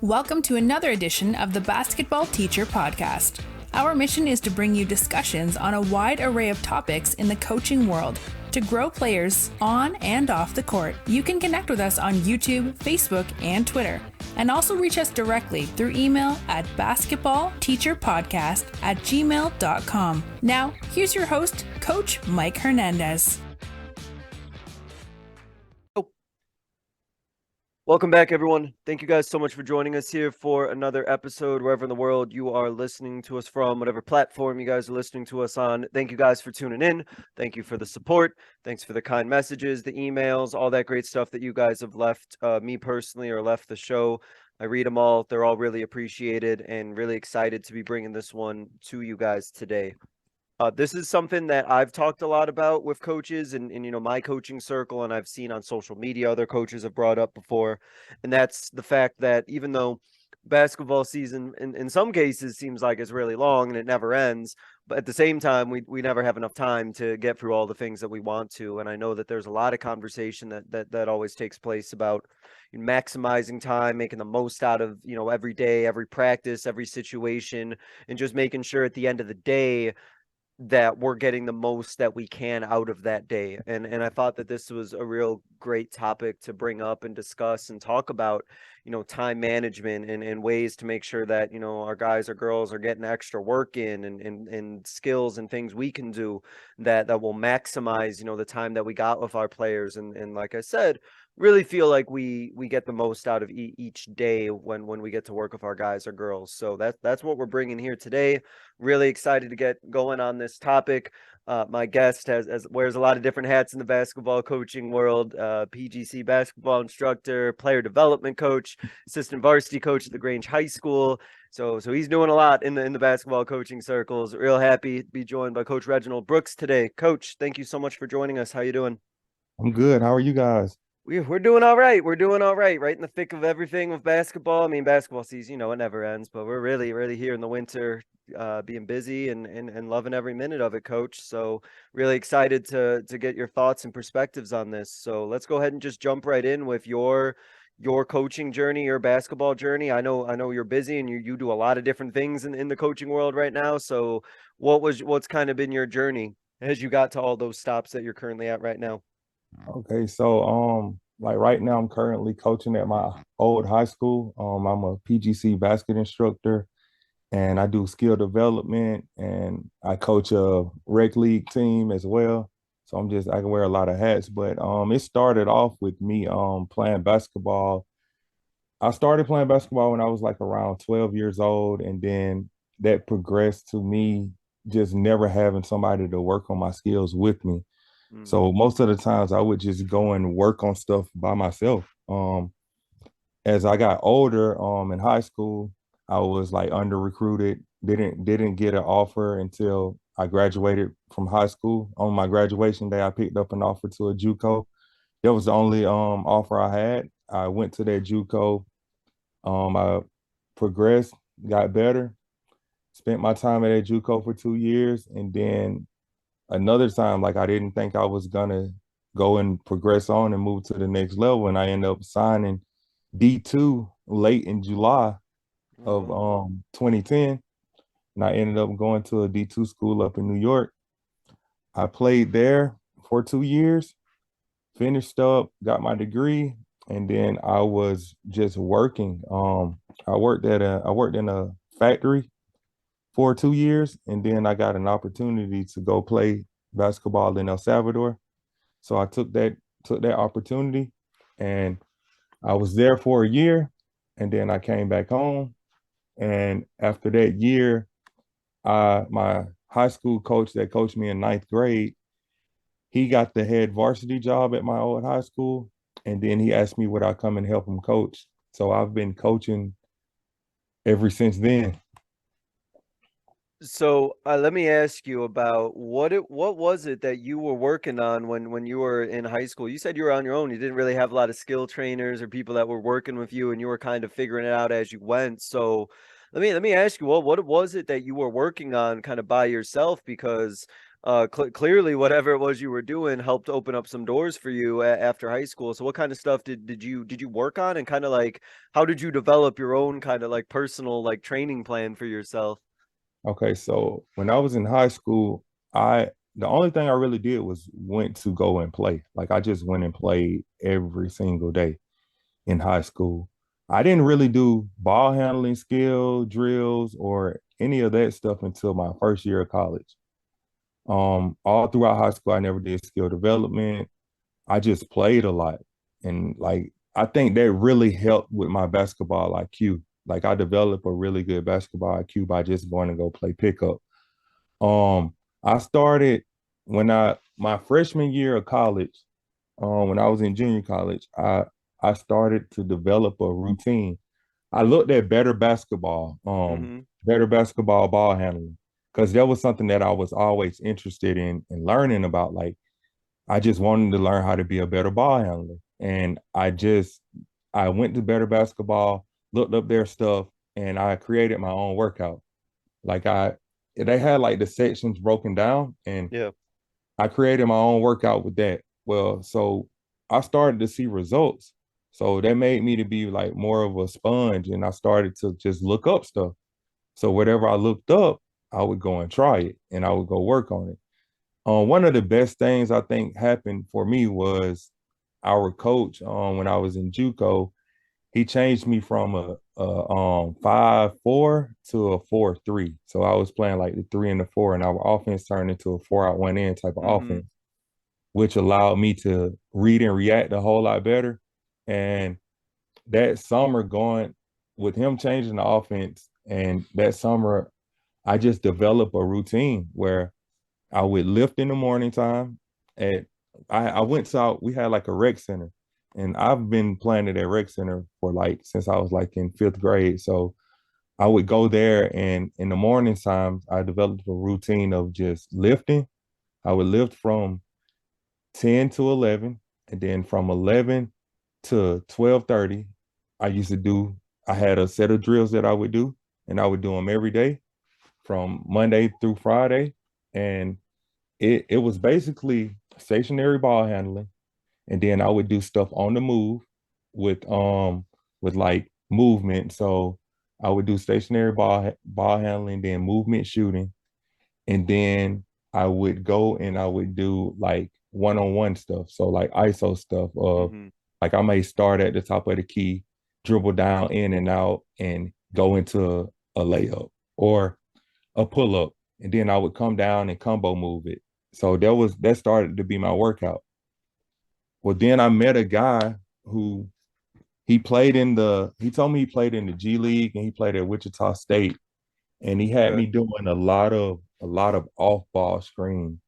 Welcome to another edition of the Basketball Teacher Podcast. Our mission is to bring you discussions on a wide array of topics in the coaching world to grow players on and off the court. You can connect with us on YouTube, Facebook, and Twitter, and also reach us directly through email at basketballteacherpodcast@gmail.com. Now, here's your host, Coach Mike Hernandez. Welcome back, everyone. Thank you guys so much for joining us here for another episode, wherever in the world you are listening to us from, whatever platform you guys are listening to us on. Thank you guys for tuning in. Thank you for the support. Thanks for the kind messages, the emails, all that great stuff that you guys have left me personally or left the show. I read them all. They're all really appreciated and really excited to be bringing this one to you guys today. This is something that I've talked a lot about with coaches and my coaching circle, and I've seen on social media other coaches have brought up before. And that's the fact that even though basketball season in some cases seems like it's really long and it never ends, but at the same time, we never have enough time to get through all the things that we want to. And I know that there's a lot of conversation that always takes place about maximizing time, making the most out of, every day, every practice, every situation, and just making sure at the end of the day that we're getting the most that we can out of that day. And I thought that this was a real great topic to bring up and discuss and talk about, time management and ways to make sure that, our guys or girls are getting extra work in and skills and things we can do that will maximize, the time that we got with our players. And like I said, really feel like we get the most out of each day when we get to work with our guys or girls. So that's what we're bringing here today. Really excited to get going on this topic. My guest wears a lot of different hats in the basketball coaching world. PGC basketball instructor, player development coach, assistant varsity coach at LaGrange High School. So he's doing a lot in the basketball coaching circles. Real happy to be joined by Coach Reggie Brooks today. Coach, thank you so much for joining us. How you doing? I'm good. How are you guys? We're doing all right. We're doing all right. Right in the thick of everything with basketball. I mean, basketball season, it never ends, but we're really here in the winter, being busy and loving every minute of it, Coach. So really excited to get your thoughts and perspectives on this. So let's go ahead and just jump right in with your coaching journey, your basketball journey. I know you're busy and you do a lot of different things in the coaching world right now. So what's kind of been your journey as you got to all those stops that you're currently at right now? Okay, so like right now I'm currently coaching at my old high school. I'm a PGC basket instructor and I do skill development and I coach a rec league team as well. So I can wear a lot of hats, but it started off with me playing basketball. I started playing basketball when I was like around 12 years old, and then that progressed to me just never having somebody to work on my skills with me. So most of the times I would just go and work on stuff by myself. As I got older, in high school, I was like under recruited, didn't get an offer until I graduated from high school. On my graduation day, I picked up an offer to a JUCO. That was the only offer I had. I went to that JUCO. I progressed, got better, spent my time at that JUCO for 2 years, and then another time, like I didn't think I was gonna go and progress on and move to the next level, and I ended up signing D2 late in July of 2010, and I ended up going to a D2 school up in New York. I played there for 2 years, finished up, got my degree, and then I was just working. I worked in a factory for 2 years, and then I got an opportunity to go play basketball in El Salvador. So I took that opportunity, and I was there for a year, and then I came back home. And after that year, my high school coach that coached me in ninth grade, he got the head varsity job at my old high school, and then he asked me would I come and help him coach. So I've been coaching ever since then. So let me ask you about what was it that you were working on when you were in high school? You said you were on your own. You didn't really have a lot of skill trainers or people that were working with you, and you were kind of figuring it out as you went. So let me ask you, what was it that you were working on kind of by yourself? Because clearly whatever it was you were doing helped open up some doors for you after high school. So what kind of stuff did you work on, and kind of like how did you develop your own kind of like personal like training plan for yourself? Okay, so when I was in high school, I the only thing I really did was went to go and play. Like I just went and played every single day in high school. I didn't really do ball handling skill drills or any of that stuff until my first year of college. All throughout high school, I never did skill development. I just played a lot. And like I think that really helped with my basketball IQ. Like I developed a really good basketball IQ by just going to go play pickup. I started when I my freshman year of college, when I was in junior college, I started to develop a routine. I looked at Mm-hmm. better basketball ball handling, because that was something that I was always interested in learning about. Like I just wanted to learn how to be a better ball handler. And I went to better basketball, looked up their stuff, and I created my own workout. Like they had like the sections broken down, and Yeah. I created my own workout with that. Well, so I started to see results. So that made me to be like more of a sponge, and I started to just look up stuff. So whatever I looked up, I would go and try it, and I would go work on it. One of the best things I think happened for me was our coach, when I was in JUCO. He changed me from a 5-4 to a 4-3. So I was playing like the 3 and the 4, and our offense turned into a 4 out 1 in type of Mm-hmm. offense, which allowed me to read and react a whole lot better. And that summer, going with him changing the offense, and that summer I just developed a routine where I would lift in the morning time. At I went to we had like a rec center, and I've been playing at that rec center for like since I was like in fifth grade. So I would go there, and in the morning times I developed a routine of just lifting. I would lift from 10 to 11, and then from 11 to 12:30, I used to do I had a set of drills that I would do, and I would do them every day from Monday through Friday. And it was basically stationary ball handling, and then I would do stuff on the move with like movement. So I would do stationary ball handling, then movement shooting, and then I would go and I would do like one-on-one stuff. So like ISO stuff of Mm-hmm. like I may start at the top of the key, dribble down in and out, and go into a layup or a pull up, and then I would come down and combo move it. So that started to be my workout. Well, then I met a guy who he told me he played in the G League and he played at Wichita State, and he had Okay. me doing a lot of off ball screen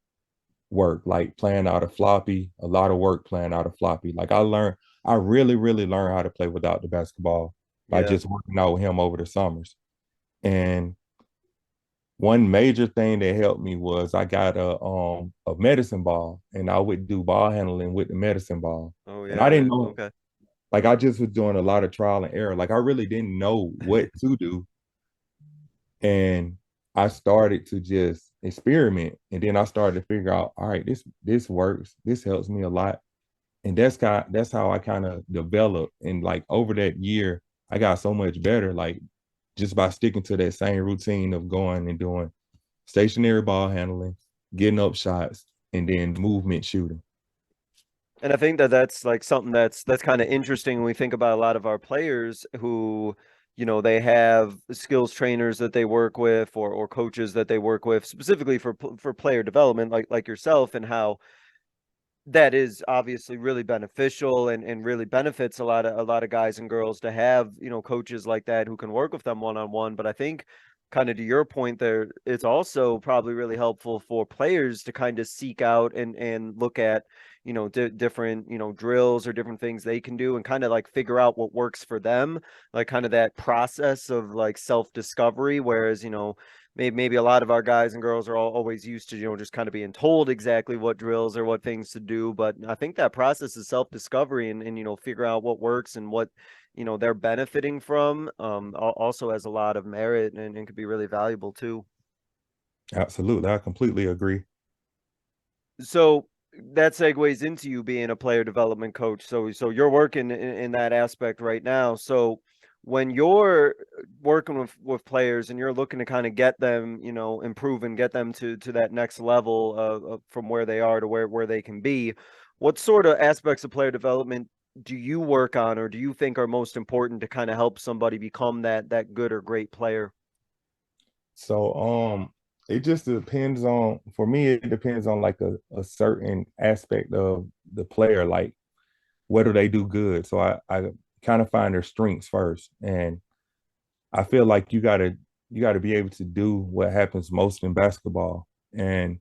work, like playing out of floppy, a lot of work playing out of floppy. Like I really, really learned how to play without the basketball by Yeah. just working out with him over the summers. And one major thing that helped me was I got a medicine ball, and I would do ball handling with the medicine ball. Oh And I didn't yeah. know, Okay. like I just was doing a lot of trial and error. Like I really didn't know what to do. And I started to just experiment. And then I started to figure out, all right, this works. This helps me a lot. And that's how I kind of developed. And like over that year, I got so much better, like just by sticking to that same routine of going and doing stationary ball handling, getting up shots, and then movement shooting. And I think that that's like something that's kind of interesting when we think about a lot of our players who, they have skills trainers that they work with, or coaches that they work with specifically for player development, like yourself, and how that is obviously really beneficial and really benefits a lot of guys and girls to have, coaches like that who can work with them one on one. But I think kind of to your point there, it's also probably really helpful for players to kind of seek out and look at, different, drills or different things they can do and kind of like figure out what works for them, like kind of that process of like self-discovery. Whereas, maybe a lot of our guys and girls are always used to, just kind of being told exactly what drills or what things to do. But I think that process is self-discovery and figure out what works and what, they're benefiting from, also has a lot of merit and could be really valuable too. Absolutely. I completely agree. So that segues into you being a player development coach. So you're working in that aspect right now. So when you're working with players and you're looking to kind of get them, improve and get them to that next level of from where they are to where they can be, what sort of aspects of player development do you work on or do you think are most important to kind of help somebody become that good or great player? So it just depends on, for me, it depends on like a certain aspect of the player, like what do they do good. So I kind of find their strengths first. And I feel like you gotta be able to do what happens most in basketball. And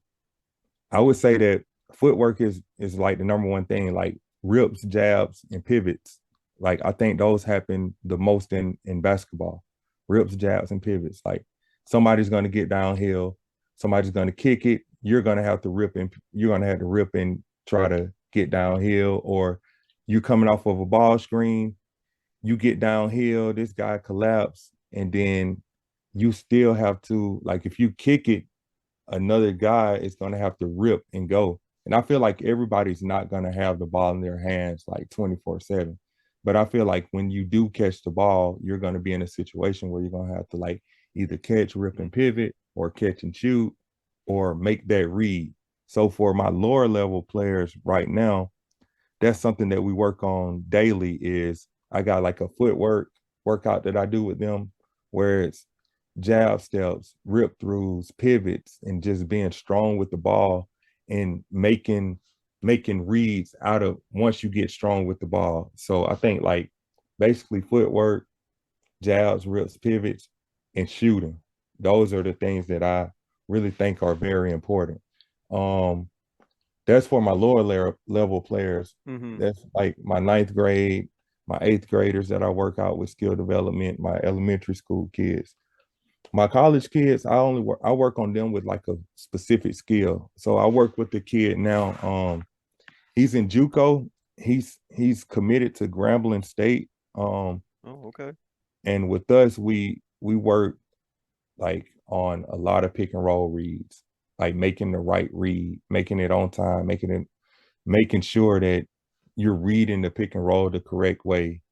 I would say that footwork is like the number one thing, like rips, jabs, and pivots. Like I think those happen the most in basketball. Rips, jabs, and pivots. Like somebody's gonna get downhill, somebody's gonna kick it, you're gonna have to rip and try to get downhill, or you coming off of a ball screen, you get downhill, this guy collapse, and then you still have to, like, if you kick it, another guy is going to have to rip and go. And I feel like everybody's not going to have the ball in their hands like 24/7. But I feel like when you do catch the ball, you're going to be in a situation where you're going to have to like either catch, rip, and pivot, or catch and shoot, or make that read. So for my lower level players right now, that's something that we work on daily. Is I got like a footwork workout that I do with them where it's jab steps, rip throughs, pivots, and just being strong with the ball and making reads out of once you get strong with the ball. So I think like basically footwork, jabs, rips, pivots, and shooting. Those are the things that I really think are very important. Um, that's for my level players. Mm-hmm. That's like my ninth grade, my eighth graders that I work out with skill development, my elementary school kids. My college kids, I work on them with like a specific skill. So I work with the kid now. He's in JUCO. He's committed to Grambling State. Oh, okay. And with us, we work like on a lot of pick and roll reads, like making the right read, making it on time, making sure that you're reading the pick and roll the correct way.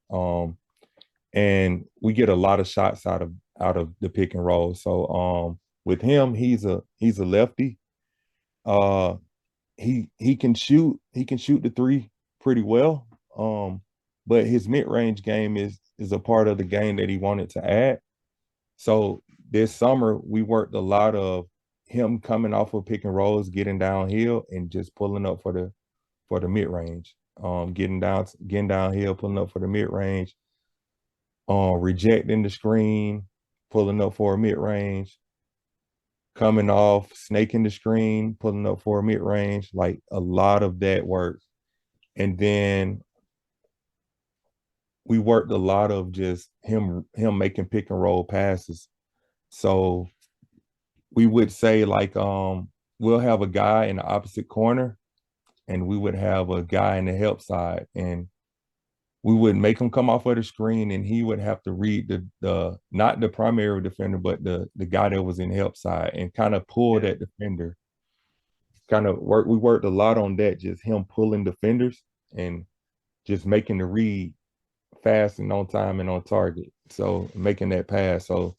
And we get a lot of shots out of the pick and roll. So with him, he's a lefty. Uh he can shoot the three pretty well. But his mid-range game is a part of the game that he wanted to add. So this summer we worked a lot of him coming off of pick and rolls, getting downhill and just pulling up for the mid range. Getting downhill, pulling up for the mid range, rejecting the screen, pulling up for a mid range, coming off, snaking the screen, pulling up for a mid range, like a lot of that work. And then we worked a lot of just him making pick and roll passes. So we would say like we'll have a guy in the opposite corner and we would have a guy in the help side, and we would make him come off of the screen and he would have to read the not the primary defender, but the guy that was in help side and kind of pull Yeah. that defender. We worked a lot on that, just him pulling defenders and just making the read fast and on time and on target. So making that pass. So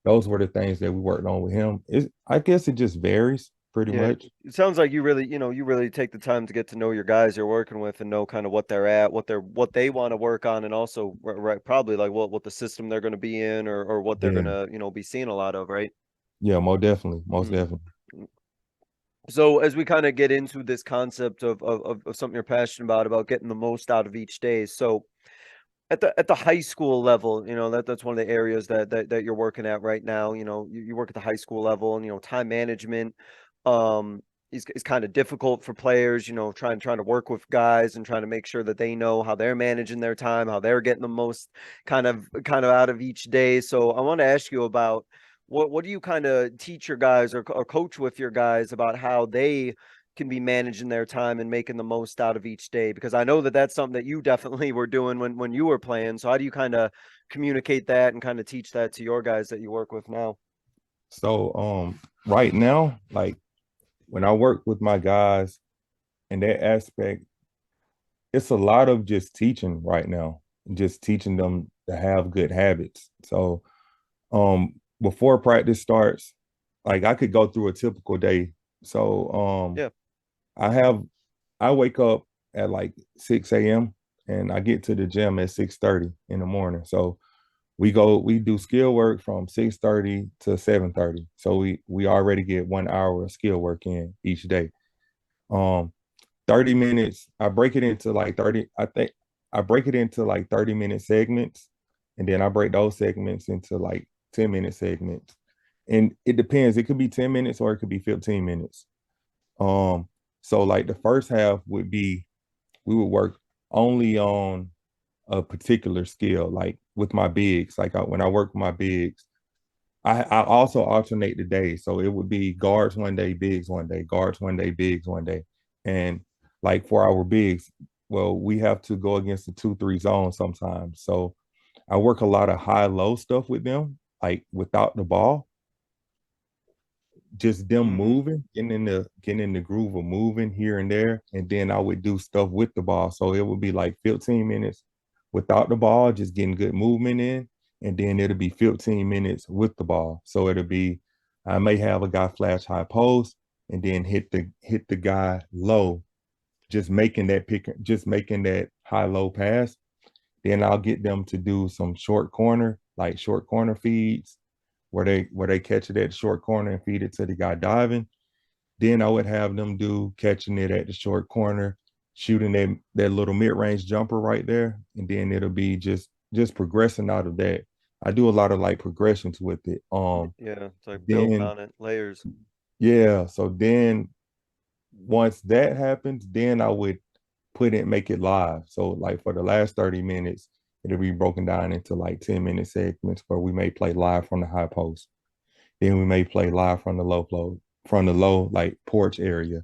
those were the things that we worked on with him. I guess it just varies pretty Yeah, much. it sounds like you really take the time to get to know your guys you're working with and know kind of what they're at, what they want to work on, and also right, probably like what the system they're going to be in or what they're going Yeah. to, be seeing a lot of, right? Yeah, most definitely. Most Mm. definitely. So as we kind of get into this concept of something you're passionate about getting the most out of each day. So at the high school level, that's one of the areas that you're working at right now. You work at the high school level, and time management is kind of difficult for players. Trying to work with guys and trying to make sure that they know how they're managing their time, how they're getting the most kind of out of each day. So I want to ask you about what do you kind of teach your guys or coach with your guys about how they can be managing their time and making the most out of each day, because I know that that's something that you definitely were doing when you were playing. So how do you kind of communicate that and kind of teach that to your guys that you work with now? So right now, like when I work with my guys, in that aspect, it's a lot of just teaching right now, just teaching them to have good habits. So before practice starts, like I could go through a typical day. So Yeah. I have I wake up at like 6 a.m. and I get to the gym at 6:30 in the morning. So we do skill work from 6:30 to 7:30. So we already get 1 hour of skill work in each day. Um 30 minutes, I break it into like 30, I think I break it into like 30-minute segments, and then I break those segments into like 10-minute segments. And it depends. It could be 10 minutes or it could be 15 minutes. Um, so like the first half would be we would work only on a particular skill, like with my bigs. Like when I work with my bigs, I also alternate the days. So it would be guards one day, bigs one day, guards one day, bigs one day. And like for our bigs, well, we have to go against the 2-3 zone sometimes. So I work a lot of high-low stuff with them, like without the ball, just them Mm-hmm. moving, getting in the groove of moving here and there. And then I would do stuff with the ball. So it would be like 15 minutes without the ball, just getting good movement in. And then it'll be 15 minutes with the ball. So it'll be I may have a guy flash high post and then hit the guy low, just making that high-low pass. Then I'll get them to do some short corner feeds where they catch it at the short corner and feed it to the guy diving. Then I would have them do catching it at the short corner, shooting that little mid-range jumper right there, and then it'll be just progressing out of that. I do a lot of like progressions with it. Yeah. It's like building Then on it, layers. yeah, so then once that happens, then I would make it live. So like for the last 30 minutes, it'll be broken down into like 10-minute segments where we may play live from the high post. Then we may play live from the low like porch area.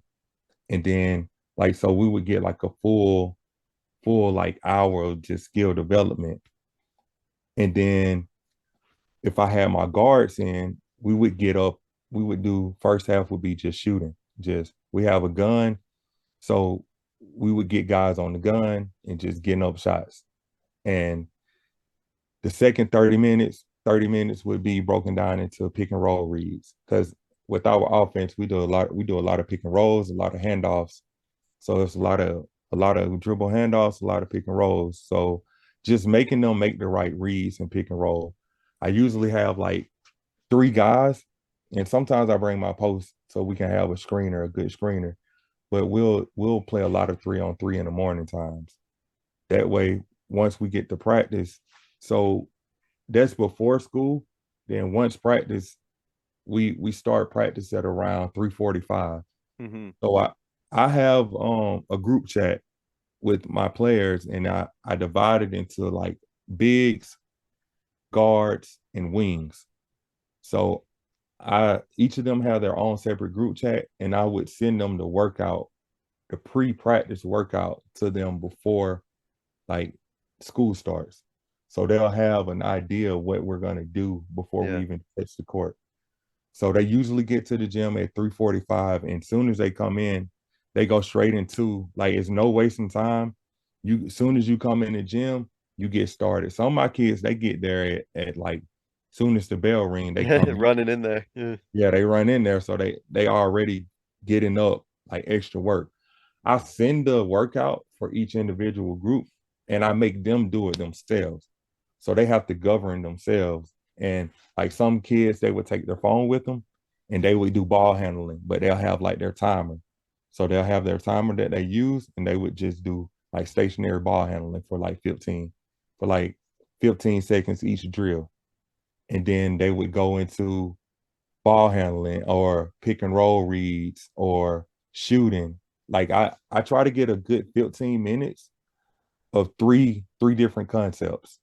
And then like so we would get like a full like hour of just skill development. And then if I had my guards in, we would get up, we would do first half would be just shooting. Just we have a gun. So we would get guys on the gun and just getting up shots. And the second 30 minutes would be broken down into pick and roll reads. Because with our offense, we do a lot of pick and rolls, a lot of handoffs. So it's a lot of dribble handoffs, a lot of pick and rolls. So just making them make the right reads and pick and roll. I usually have like 3 guys, and sometimes I bring my post so we can have a good screener. But we'll play a lot of 3-on-3 in the morning times. That way, once we get to practice, so that's before school. Then once practice, we start practice at around 3:45. Mm-hmm. So I have a group chat with my players, and I divide it into like bigs, guards, and wings. So I each of them have their own separate group chat, and I would send them the pre-practice workout to them before like school starts. So they'll have an idea of what we're gonna do before we Yeah. even touch the court. So they usually get to the gym at 3:45, and as soon as they come in, they go straight into like it's no wasting time. You as soon as you come in the gym, you get started. Some of my kids they get there at like soon as the bell ring, they come in. Running in there. Yeah. Yeah, they run in there, so they already getting up like extra work. I send the workout for each individual group and I make them do it themselves. So they have to govern themselves. And like some kids, they would take their phone with them and they would do ball handling, but they'll have like their timer. So they'll have their timer that they use and they would just do like stationary ball handling for like 15 seconds each drill. And then they would go into ball handling or pick and roll reads or shooting. Like I try to get a good 15 minutes of three different concepts.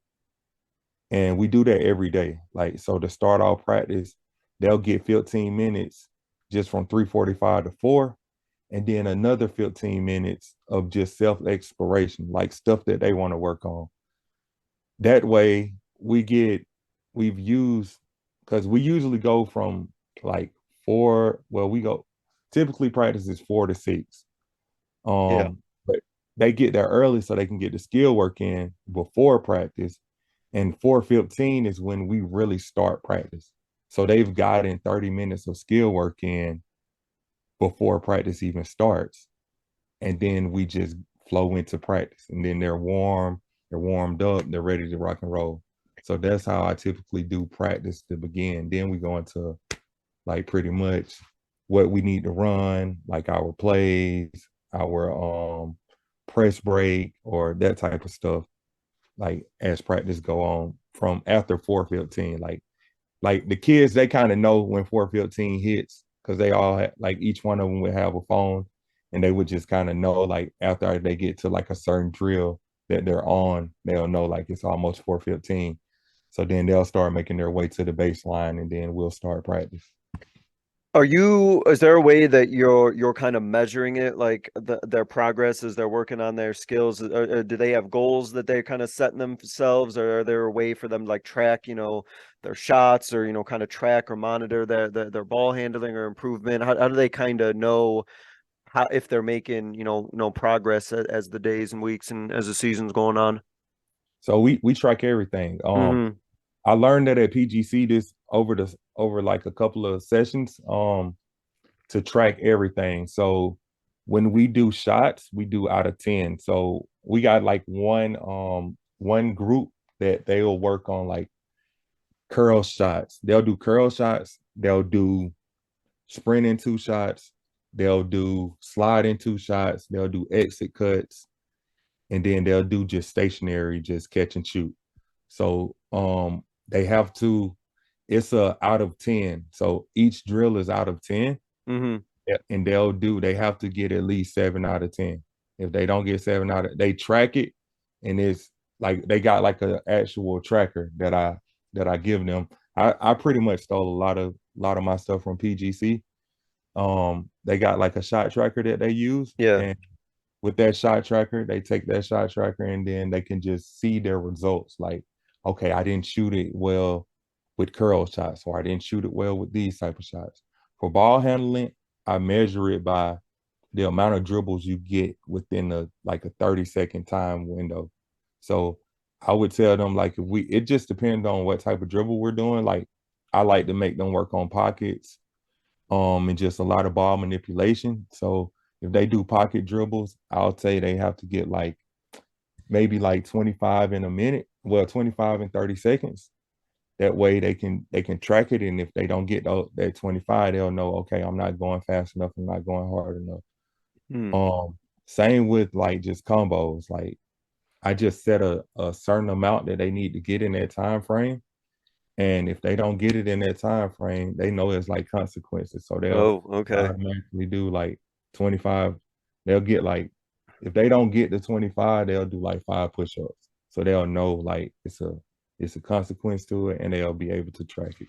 And we do that every day. Like so to start off practice, they'll get 15 minutes just from 3:45 to 4, and then another 15 minutes of just self-exploration, like stuff that they want to work on. That way we've used because we usually go from like 4, well, we go typically practice is 4 to 6. Yeah. But they get there early so they can get the skill work in before practice. And 4:15 is when we really start practice. So they've gotten 30 minutes of skill work in before practice even starts. And then we just flow into practice. And then they're warm, they're warmed up, they're ready to rock and roll. So that's how I typically do practice to begin. Then we go into like pretty much what we need to run, like our plays, our press break, or that type of stuff. Like as practice go on from after 4:15, like the kids, they kind of know when 4:15 hits because they all had, like each one of them would have a phone, and they would just kind of know like after they get to like a certain drill that they're on, they'll know like it's almost 4:15. So then they'll start making their way to the baseline, and then we'll start practice. Is there a way that you're kind of measuring it, like their progress as they're working on their skills? Or do they have goals that they're kind of setting themselves, or are there a way for them to like track, their shots, or kind of track or monitor their ball handling or improvement? How do they kind of know how, if they're making, no progress as the days and weeks and as the season's going on? So we track everything. Hmm. I learned that at PGC this over like a couple of sessions to track everything. So when we do shots, we do out of 10. So we got like one group that they will work on like curl shots. They'll do curl shots, they'll do sprint in 2 shots, they'll do slide in 2 shots, they'll do exit cuts, and then they'll do just stationary, just catch and shoot. So they have to, it's a out of 10. So each drill is out of 10. Hmm. And they have to get at least 7 out of 10. If they don't get they track it, and it's like they got like an actual tracker that I give them. I pretty much stole a lot of my stuff from PGC. They got like a shot tracker that they use, Yeah. and with that shot tracker, they take that shot tracker and then they can just see their results. Like, okay, I didn't shoot it well with curl shots, or I didn't shoot it well with these type of shots. For ball handling, I measure it by the amount of dribbles you get within a 30-second time window. So I would tell them like it just depends on what type of dribble we're doing. Like I like to make them work on pockets, and just a lot of ball manipulation. So if they do pocket dribbles, I'll say they have to get like maybe like 25 in a minute, well, 25 in 30 seconds. That way they can track it, and if they don't get that 25, they'll know, okay, I'm not going fast enough, I'm not going hard enough. Hmm. Same with like just combos. Like I just set a certain amount that they need to get in that time frame. And if they don't get it in that time frame, they know it's like consequences. So they'll Oh, okay. automatically do like 25. They'll get like, if they don't get the 25, they'll do like 5 push-ups. So they'll know like it's a consequence to it, and they'll be able to track it.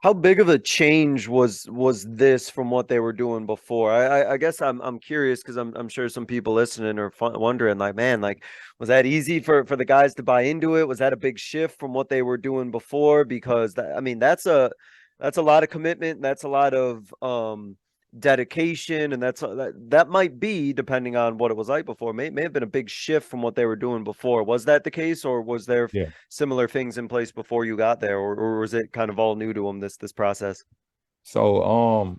How big of a change was this from what they were doing before? I guess I'm curious because I'm sure some people listening are wondering, like, man, like, was that easy for the guys to buy into it? Was that a big shift from what they were doing before? Because I mean, that's a lot of commitment. That's a lot of dedication, and that might be, depending on what it was like before, may have been a big shift from what they were doing before. Was that the case, or was there Yeah. similar things in place before you got there, or was it kind of all new to them, this process? So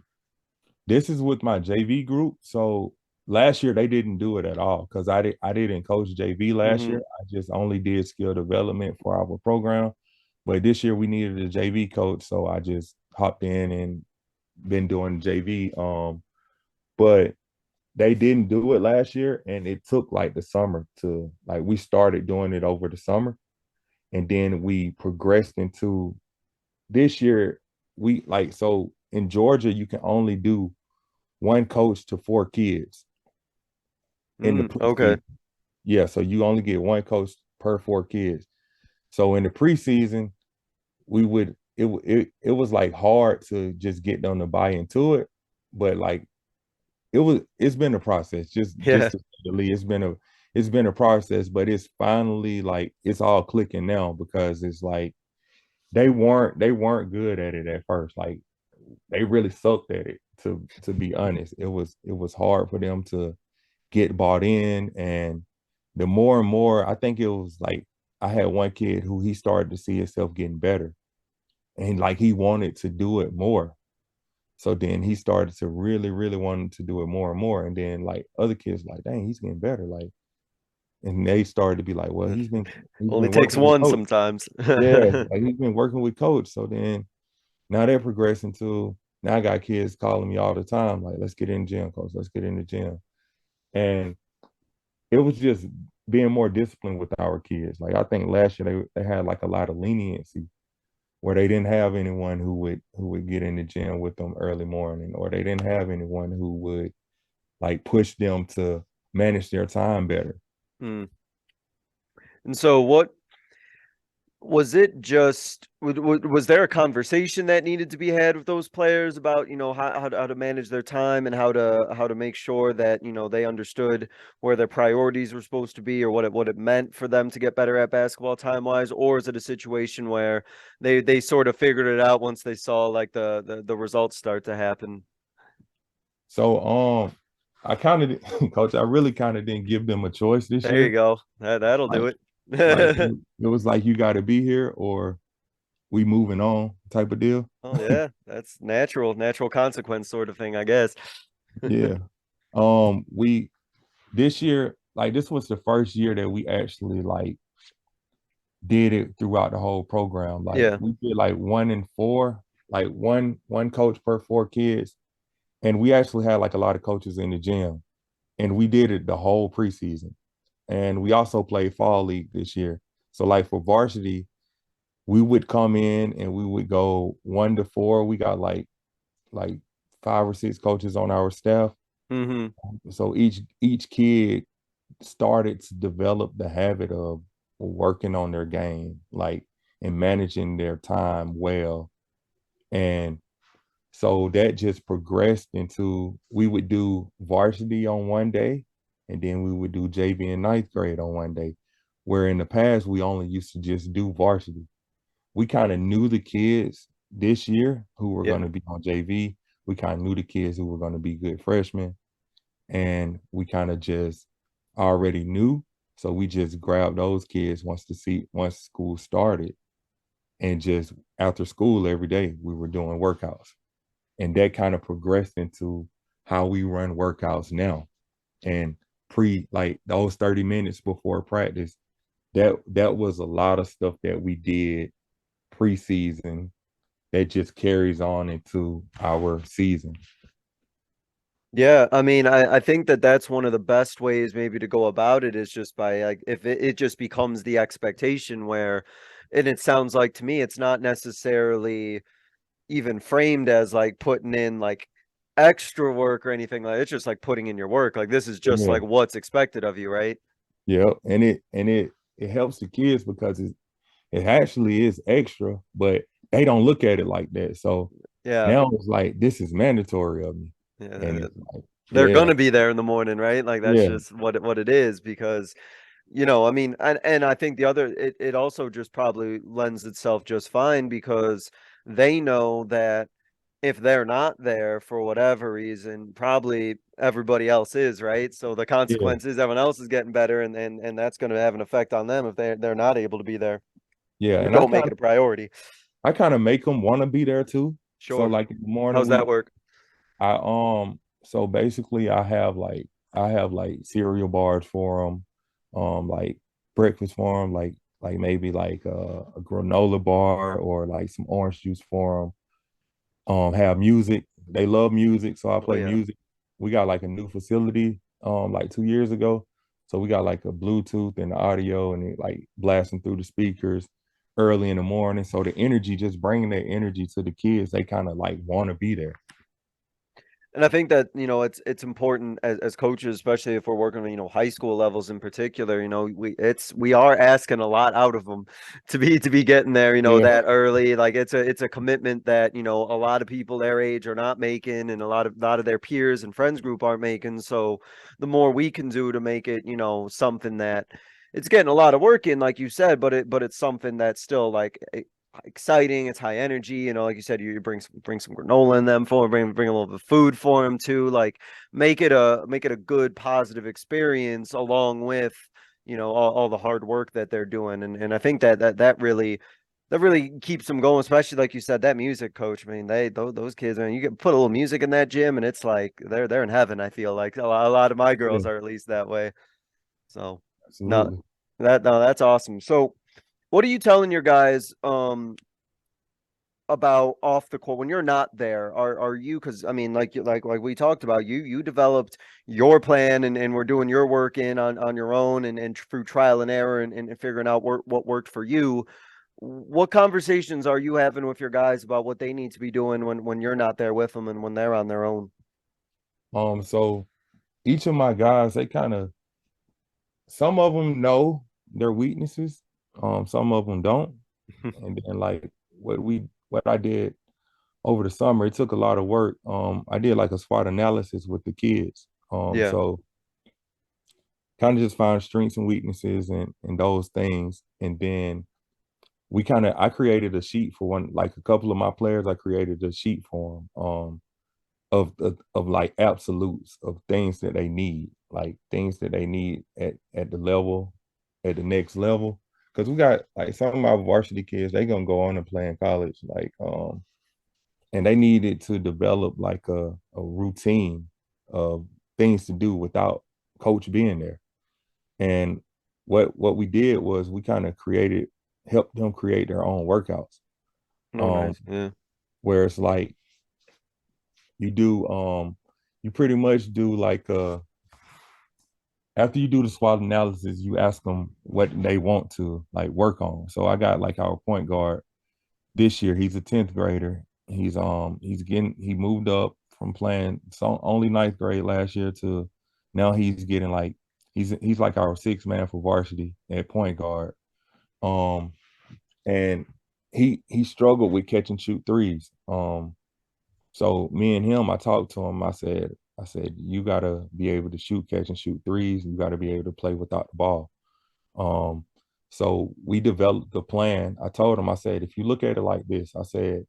this is with my JV group. So last year they didn't do it at all because I didn't coach JV last Hmm. year. I just only did skill development for our program. But this year we needed a JV coach, so I just hopped in and been doing JV. But they didn't do it last year, and it took like the summer to like we started doing it over the summer, and then we progressed into this year. We like so in Georgia you can only do one coach to 4 kids in the Okay. preseason. Yeah, so you only get one coach per 4 kids. So in the preseason, we would it was like hard to just get them to buy into it, but like it's been a process. Just Yeah. to say the least, it's been a process, but it's finally like it's all clicking now because it's like they weren't good at it at first. Like they really sucked at it to be honest. It was hard for them to get bought in. And the more and more, I think it was like I had one kid who he started to see himself getting better, and like he wanted to do it more. So then he started to really, really want to do it more and more. And then like other kids like, dang, he's getting better. Like, and they started to be like, well, he's Only been takes working with one coach. sometimes. Yeah, like he's been working with coach. So then now they're progressing to now I got kids calling me all the time, like, let's get in the gym, coach. Let's get in the gym. And it was just being more disciplined with our kids. Like I think last year they had like a lot of leniency where they didn't have anyone who would get in the gym with them early morning, or they didn't have anyone who would like push them to manage their time better. Mm. And so what was it just was there a conversation that needed to be had with those players about, how to manage their time and how to make sure that, they understood where their priorities were supposed to be, or what it meant for them to get better at basketball time wise? Or is it a situation where they sort of figured it out once they saw like the results start to happen? So I kind of coach, I really kind of didn't give them a choice this There you year. go. That'll do Like it. like it was like you got to be here or we moving on type of deal. Oh yeah, that's natural consequence sort of thing, I guess. Yeah. We this year, like this was the first year that we actually like did it throughout the whole program. Like Yeah. we did like 1 in 4, like one coach per 4 kids. And we actually had like a lot of coaches in the gym. And we did it the whole preseason. And we also played fall league this year. So like for varsity, we would come in and we would go 1 to 4. We got like 5 or 6 coaches on our staff. Mm-hmm. So each kid started to develop the habit of working on their game, like and managing their time well. And so that just progressed into we would do varsity on one day, and then we would do JV and ninth grade on one day. Where in the past we only used to just do varsity. We kind of knew the kids this year who were Yeah. going to be on JV. We kind of knew the kids who were going to be good freshmen, and we kind of just already knew. So we just grabbed those kids once school started, and just after school every day we were doing workouts, and that kind of progressed into how we run workouts now. And pre like those 30 minutes before practice, that was a lot of stuff that we did preseason that just carries on into our season. Yeah, I mean, I think that that's one of the best ways maybe to go about it is just by like if it just becomes the expectation where, and it sounds like to me it's not necessarily even framed as like putting in like extra work or anything, like it's just like putting in your work. Like this is just Yeah. like what's expected of you, right? Yeah. And it helps the kids because it actually is extra, but they don't look at it like that. So Yeah. now it's like this is mandatory of me. And Yeah. it's like, They're yeah, gonna be there in the morning, right? Like that's yeah, just what it is because I mean, and I think the other it also just probably lends itself just fine because they know that if they're not there for whatever reason, probably everybody else is, right? So the yeah, consequence is everyone else is getting better, and that's going to have an effect on them if they're not able to be there yeah. or And I don't make kind it of a priority. I kind of make them want to be there too. So Sure. like in the morning How's that work? so basically I have like cereal bars for them, like breakfast for them, like maybe like a granola bar or like some orange juice for them. Have music. They love music, so I Oh play yeah. music. We got like a new facility like 2 years ago. So we got like a Bluetooth and the audio and it like blasting through the speakers early in the morning. So the energy, just bringing that energy to the kids, they kind of like want to be there. And I think that, it's important as coaches, especially if we're working on, high school levels in particular, we are asking a lot out of them to be getting there, Yeah, that early. Like it's a commitment that, a lot of people their age are not making and a lot of their peers and friends group aren't making. So the more we can do to make it, something that it's getting a lot of work in, like you said, but it's something that's still like exciting. It's high energy. You know, like you said, you bring some granola in them for bring a little bit of food for them too. Like make it a good positive experience along with all the hard work that they're doing. And I think that really keeps them going, especially like you said, that music coach. I mean, those kids, man, you can put a little music in that gym and it's like they're in heaven. I feel like a lot of my Yeah, girls are at least that way. So no, absolutely. that's awesome. So what are you telling your guys about off the court when you're not there? Are you, because I mean, like we talked about, you developed your plan and we're doing your work on your own and through trial and error and figuring out what worked for you. What conversations are you having with your guys about what they need to be doing when you're not there with them and when they're on their own? So each of my guys, they kind of, some of them know their weaknesses, some of them don't. And then like what I did over the summer, it took a lot of work. I did like a SWOT analysis with the kids. Yeah. So kind of just found strengths and weaknesses and those things. And then I created a sheet for one, like a couple of my players, I created a sheet for them of like absolutes of things that they need, like things that they need at the level, at the next level. Because we got like some of my varsity kids, they gonna go on and play in college, like and they needed to develop like a routine of things to do without coach being there. And what we did was we kind of helped them create their own workouts. Oh, Um, nice. Yeah. where it's like you do you pretty much do like after you do the SWOT analysis, you ask them what they want to like work on. So I got like our point guard this year. He's a 10th grader. He moved up from playing only ninth grade last year to now he's getting like he's like our sixth man for varsity at point guard. Um and he struggled with catch and shoot threes. So me and him, I talked to him. I said, you gotta be able to shoot, catch, and shoot threes. You gotta be able to play without the ball. Um, so we developed the plan. I told him, I said, if you look at it like this, I said,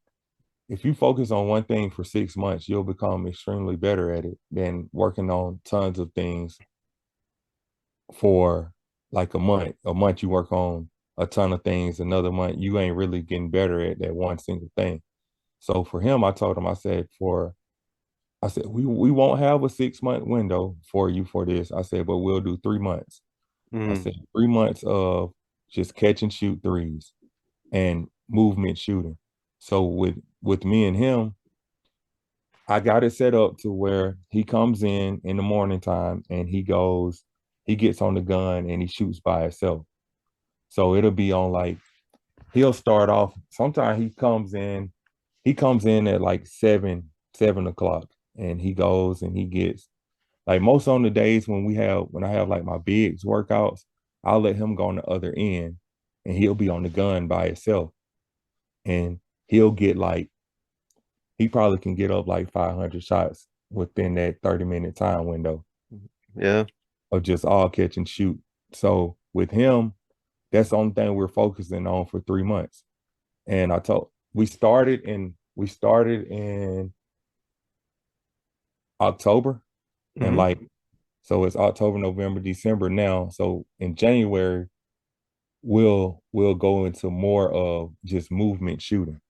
if you focus on one thing for 6 months, you'll become extremely better at it than working on tons of things for like a month. A month you work on a ton of things, another month you ain't really getting better at that one single thing. So for him, I told him, I said, we won't have a 6 month window for you for this. I said, but we'll do 3 months. I Mm. said 3 months of just catch and shoot threes and movement shooting. So with me and him, I got it set up to where he comes in the morning time and he gets on the gun and he shoots by himself. So it'll be on like he'll start off. Sometimes he comes in at like 7 o'clock, and he goes and he gets like most on the days when I have like my bigs workouts, I'll let him go on the other end and he'll be on the gun by himself. And he'll get like he probably can get up like 500 shots within that 30-minute time window Yeah. of just all catch and shoot. So with him, that's the only thing we're focusing on for 3 months. And we started in October, and Hmm. like so it's October, November, December now. So in January, we'll go into more of just movement shooting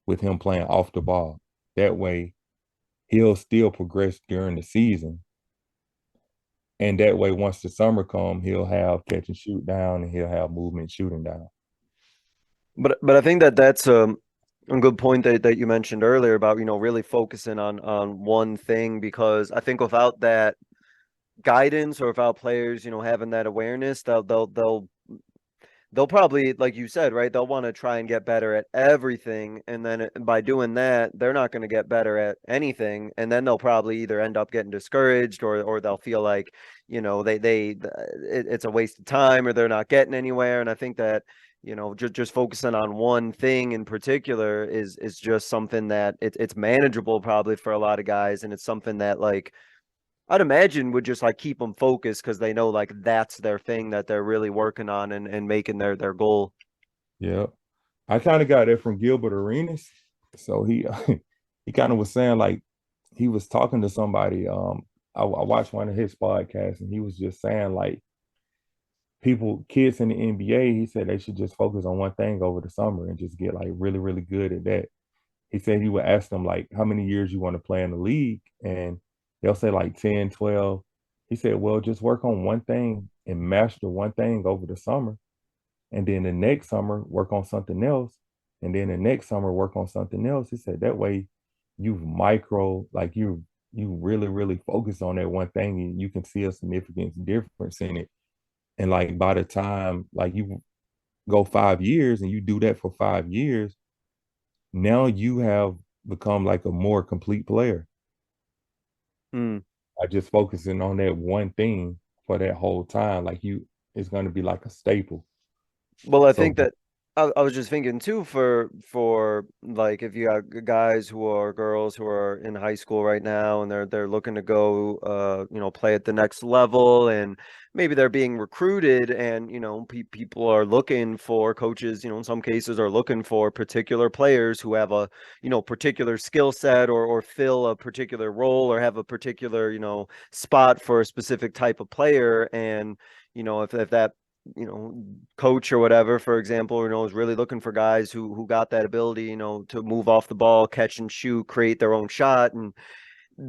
with him playing off the ball. That way he'll still progress during the season. And that way, once the summer come, he'll have catch and shoot down and he'll have movement shooting down. But I think that's a good point that you mentioned earlier about really focusing on one thing, because I think without that guidance or without players having that awareness, they'll probably, like you said, right, they'll want to try and get better at everything, and then by doing that they're not going to get better at anything, and then they'll probably either end up getting discouraged or they'll feel like it's a waste of time or they're not getting anywhere. And I think that just focusing on one thing in particular is just something that it's manageable probably for a lot of guys, and it's something that like I'd imagine would just like keep them focused because they know like that's their thing that they're really working on and making their goal. Yeah. I kind of got that from Gilbert Arenas. So he he kind of was saying like he was talking to somebody. I watched one of his podcasts and he was just saying like kids in the NBA, he said they should just focus on one thing over the summer and just get like really, really good at that. He said he would ask them like how many years you want to play in the league and they'll say like 10, 12. He said, well, just work on one thing and master one thing over the summer. And then the next summer, work on something else. And then the next summer, work on something else. He said that way like you really, really focus on that one thing and you can see a significant difference in it. And like by the time like you go 5 years and you do that for 5 years, now you have become like a more complete player Mm. by just focusing on that one thing for that whole time. Like it's going to be like a staple. Well, I So think that I was just thinking too for like if you got guys who are girls who are in high school right now and they're looking to go play at the next level and maybe they're being recruited and people are looking for coaches, in some cases are looking for particular players who have a particular skill set or fill a particular role or have a particular spot for a specific type of player. And if that coach or whatever, for example, is really looking for guys who got that ability, to move off the ball, catch and shoot, create their own shot. And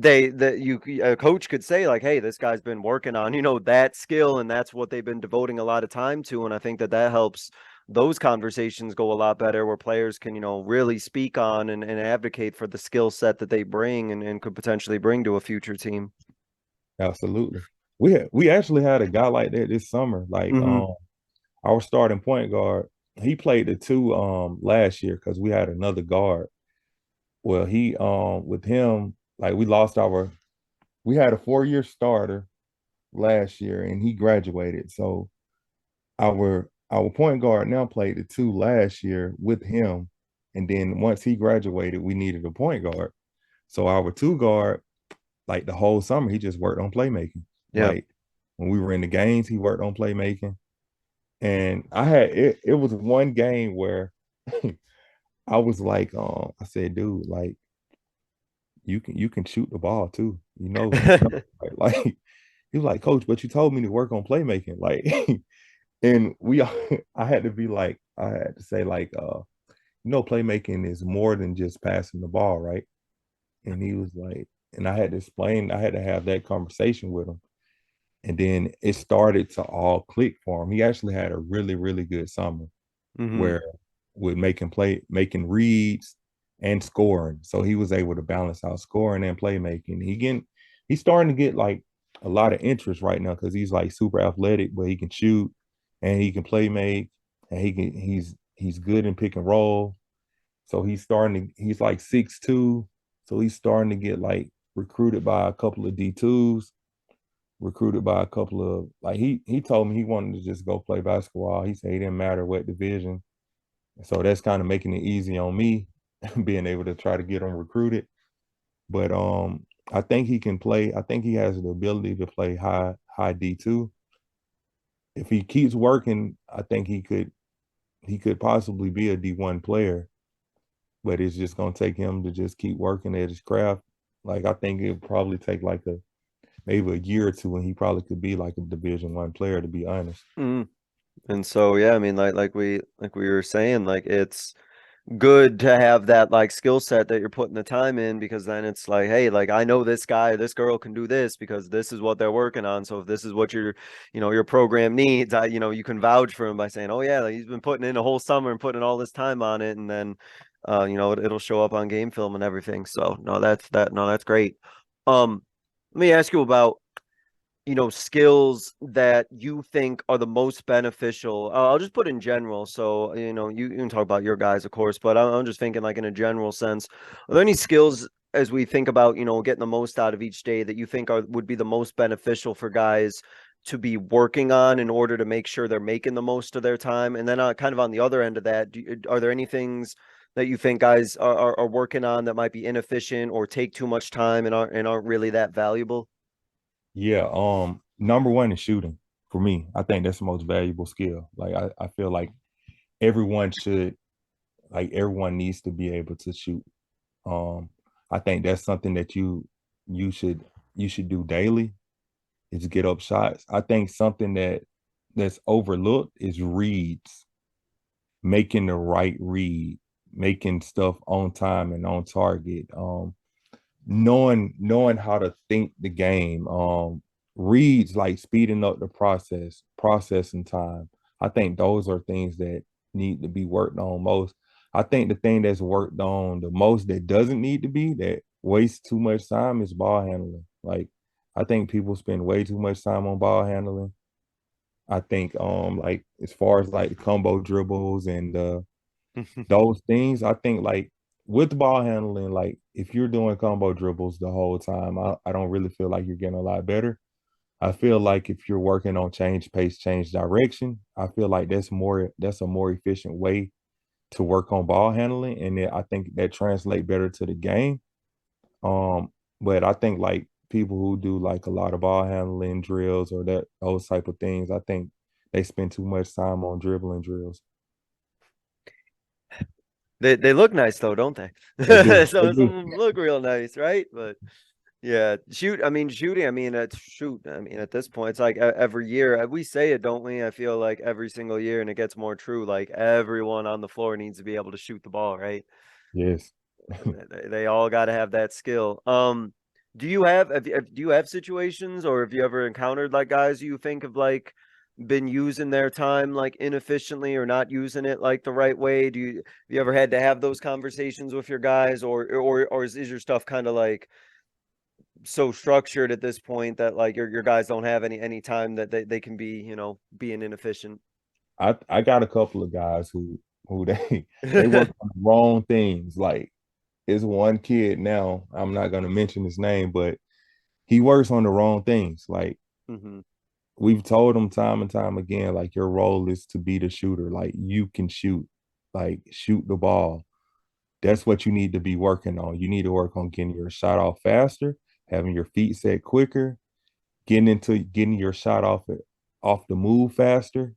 a coach could say like, hey, this guy's been working on, that skill, and that's what they've been devoting a lot of time to. And I think that helps those conversations go a lot better where players can, really speak on and advocate for the skill set that they bring and could potentially bring to a future team. absolutely. We actually had a guy like that this summer. Like Mm-hmm. our starting point guard, he played the two last year because we had another guard. Well, he with him, like we had a 4-year starter last year and he graduated. So our point guard now played the two last year with him. And then once he graduated, we needed a point guard. So our two guard, like the whole summer, he just worked on playmaking. Yeah. Like when we were in the games, he worked on playmaking. And it was one game where I was like, I said, dude, like you can shoot the ball too. Like he was like, coach, but you told me to work on playmaking. Like and I had to say like playmaking is more than just passing the ball, right? And he was like, and I had to have that conversation with him. And then it started to all click for him. He actually had a really, really good summer Mm-hmm. where with making reads and scoring. So he was able to balance out scoring and playmaking. He's starting to get like a lot of interest right now because he's like super athletic, but he can shoot and he can play make and he's good in pick and roll. So he's like 6'2". So he's starting to get like recruited by a couple of D2s, recruited by a couple of like he told me he wanted to just go play basketball. He said he didn't matter what division. So that's kind of making it easy on me being able to try to get him recruited. But I think he can play. I think he has the ability to play high D2. If he keeps working, I think he could possibly be a D1 player, but it's just gonna take him to just keep working at his craft. Like I think it'd probably take like maybe a year or two, and he probably could be like a Division 1 player, to be honest. Mm-hmm. And so, yeah, I mean, like we were saying, like it's good to have that like skill set that you're putting the time in because then it's like, hey, like I know this guy, this girl can do this because this is what they're working on. So if this is what your program needs, you can vouch for him by saying, oh yeah, like he's been putting in a whole summer and putting all this time on it, and then it'll show up on game film and everything. So no, that's great. Let me ask you about skills that you think are the most beneficial. I'll just put in general. So, you can talk about your guys, of course, but I'm just thinking like in a general sense, are there any skills as we think about, getting the most out of each day that you think would be the most beneficial for guys to be working on in order to make sure they're making the most of their time? And then kind of on the other end of that, are there any things that you think guys are working on that might be inefficient or take too much time and aren't really that valuable? Yeah, number one is shooting for me. I think that's the most valuable skill. Like I feel like everyone should like everyone needs to be able to shoot. I think that's something that you should you should do daily is get up shots. I think something that's overlooked is reads, making the right read, making stuff on time and on target. Knowing how to think the game. Reads like speeding up the processing time. I think those are things that need to be worked on most. I think the thing that's worked on the most that doesn't need to be that wastes too much time is ball handling. Like I think people spend way too much time on ball handling. I think like as far as like the combo dribbles and those things, I think like with the ball handling, like if you're doing combo dribbles the whole time, I don't really feel like you're getting a lot better. I feel like if you're working on change pace, change direction, I feel like that's a more efficient way to work on ball handling. And I think that translate better to the game. But I think like people who do like a lot of ball handling drills or those type of things, I think they spend too much time on dribbling drills. They look nice though, don't they? They do. They Some of do. them look real nice, right? But yeah, shooting. I mean, shoot. I mean, at this point, it's like every year we say it, don't we? I feel like every single year, and it gets more true. Like everyone on the floor needs to be able to shoot the ball, right? Yes. They all got to have that skill. Do you have situations, or have you ever encountered like guys you think of like been using their time like inefficiently or not using it like the right way? Have you ever had to have those conversations with your guys, or is your stuff kind of like so structured at this point that like your guys don't have any time that they can be, being inefficient? I got a couple of guys who they work on the wrong things. Like it's one kid now, I'm not gonna mention his name, but he works on the wrong things. Like Hmm. we've told him time and time again, like your role is to be the shooter. Like you can shoot, like shoot the ball. That's what you need to be working on. You need to work on getting your shot off faster, having your feet set quicker, getting your shot off the move faster.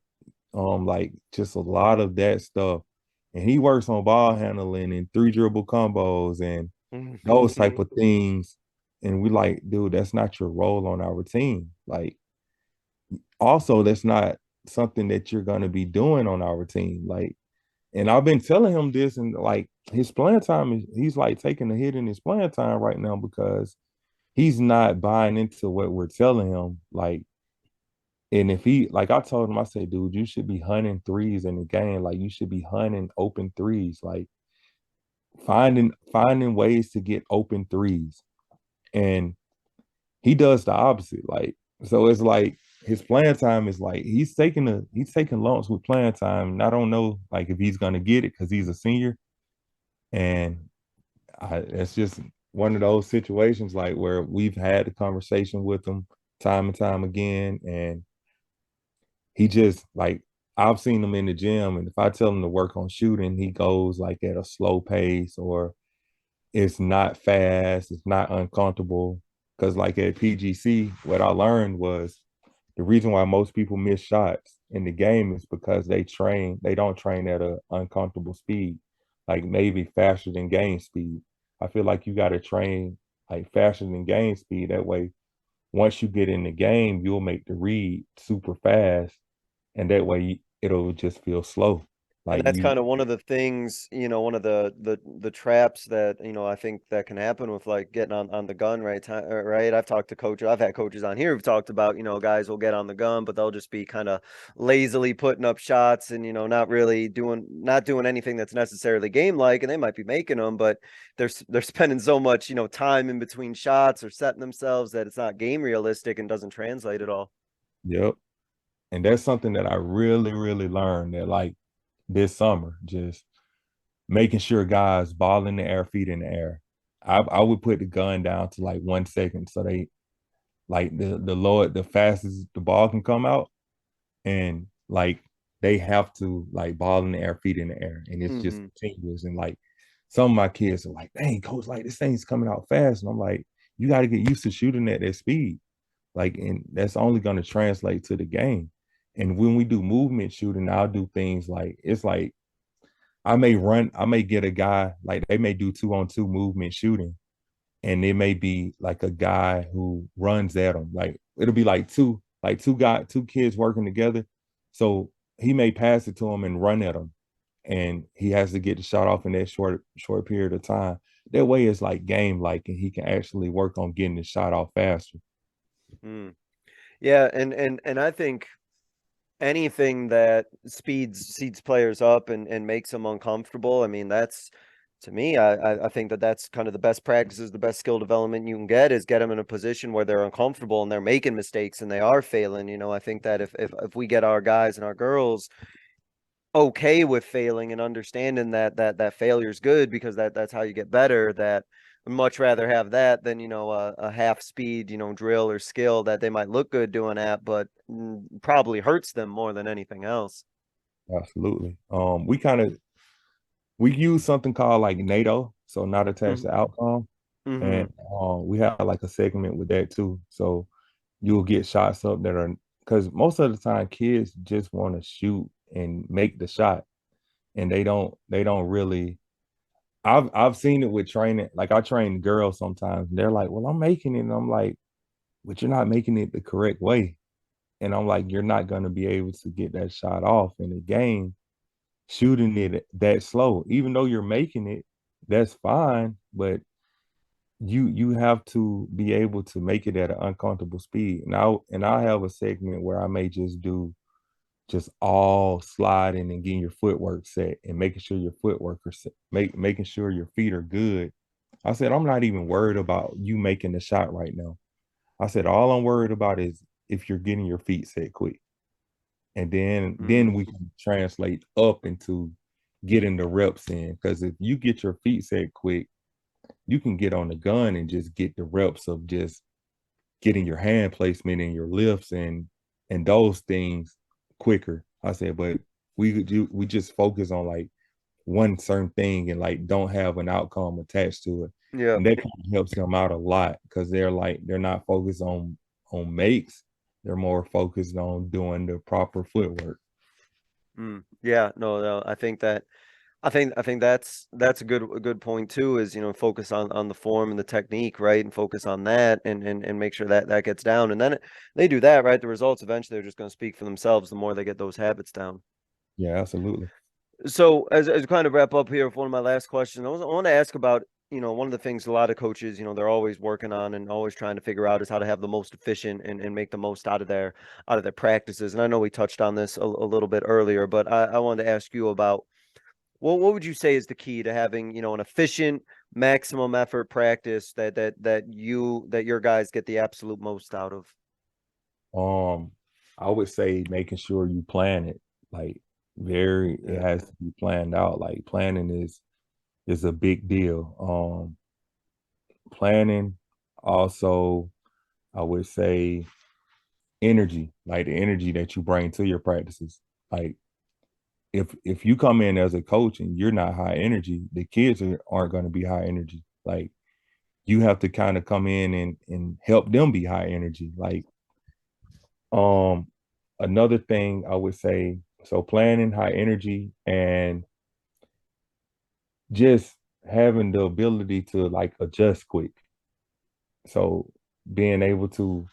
Like just a lot of that stuff. And he works on ball handling and three dribble combos and those type of things. And we like, dude, that's not your role on our team. Like, also, that's not something that you're gonna be doing on our team. Like, and I've been telling him this, and like his playing time he's like taking a hit in his playing time right now because he's not buying into what we're telling him. Like, and if he, like I told him, I said, dude, you should be hunting threes in the game. Like you should be hunting open threes, like finding ways to get open threes. And he does the opposite. Like, so it's like his playing time is like he's taking lumps with playing time. And I don't know like if he's gonna get it because he's a senior. And it's just one of those situations like where we've had the conversation with him time and time again. And he just like I've seen him in the gym, and if I tell him to work on shooting, he goes like at a slow pace or it's not fast, it's not uncomfortable. Because like at PGC, what I learned was the reason why most people miss shots in the game is because they don't train at an uncomfortable speed, like maybe faster than game speed. I feel like you got to train like faster than game speed. That way, once you get in the game, you'll make the read super fast and that way it'll just feel slow. And Like that's you, kind of one of the things, one of the traps that, I think that can happen with like getting on the gun, right? Right. I've had coaches on here who've talked about, guys will get on the gun, but they'll just be kind of lazily putting up shots and, not doing anything that's necessarily game like, and they might be making them, but they're spending so much, time in between shots or setting themselves that it's not game realistic and doesn't translate at all. yep. And that's something that I really, really learned that like this summer, just making sure guys ball in the air, feet in the air. I would put the gun down to like 1 second so they like the lower the fastest the ball can come out and like they have to like ball in the air, feet in the air, and it's just Hmm. continuous. And like some of my kids are like, "Dang, coach, like this thing's coming out fast," and I'm like, "You got to get used to shooting at that speed." Like, and that's only going to translate to the game. And when we do movement shooting, I'll do things like it's like I may get a guy, like they may do 2-on-2 movement shooting, and it may be like a guy who runs at them. Like it'll be two kids working together. So he may pass it to him and run at him, and he has to get the shot off in that short period of time. That way it's like game like, and he can actually work on getting the shot off faster. Mm. Yeah, and I think anything that seeds players up and makes them uncomfortable. I mean, that's to me, I think that's kind of the best practices, the best skill development you can get them in a position where they're uncomfortable and they're making mistakes and they are failing. I think that if we get our guys and our girls okay with failing and understanding that failure is good because that's how you get better, that I'd much rather have that than a half speed drill or skill that they might look good doing that, but probably hurts them more than anything else. Absolutely. We use something called like NATO, so not attached Mm-hmm. to outcome. Mm-hmm. And we have like a segment with that too. So you'll get shots up that are, because most of the time kids just want to shoot and make the shot, and they don't really. I've seen it with training. Like I train girls sometimes. And they're like, "Well, I'm making it," and I'm like, "But you're not making it the correct way." And I'm like, "You're not going to be able to get that shot off in the game shooting it that slow. Even though you're making it, that's fine, but you have to be able to make it at an uncomfortable speed. And I'll have a segment where I may just do just all sliding and getting your footwork set and making sure your footwork are set, making sure your feet are good. I said, I'm not even worried about you making the shot right now. I said, all I'm worried about is if you're getting your feet set quick. And then we can translate up into getting the reps in. Because if you get your feet set quick, you can get on the gun and just get the reps of just getting your hand placement and your lifts and those things quicker. I said, but we just focus on like one certain thing and like don't have an outcome attached to it. Yeah. And that kind of helps them out a lot because they're not focused on makes. They're more focused on doing the proper footwork. Yeah, no, I think that's a good point too, is focus on the form and the technique, right? And focus on that and make sure that gets down. And then they do that, right? The results eventually are just going to speak for themselves the more they get those habits down. Yeah, absolutely. So as we kind of wrap up here with one of my last questions, I want to ask about, one of the things a lot of coaches, they're always working on and always trying to figure out is how to have the most efficient and make the most out of their practices. And I know we touched on this a little bit earlier, but I wanted to ask you about what would you say is the key to having, an efficient maximum effort practice that your guys get the absolute most out of? Um, I would say making sure you plan it. Like it Yeah. has to be planned out. Like planning is a big deal. Planning also, I would say energy, like the energy that you bring to your practices. Like if you come in as a coach and you're not high energy, the kids aren't going to be high energy. Like you have to kind of come in and help them be high energy. Like um another thing I would say, so planning, high energy, and just having the ability to like adjust quick. So being able to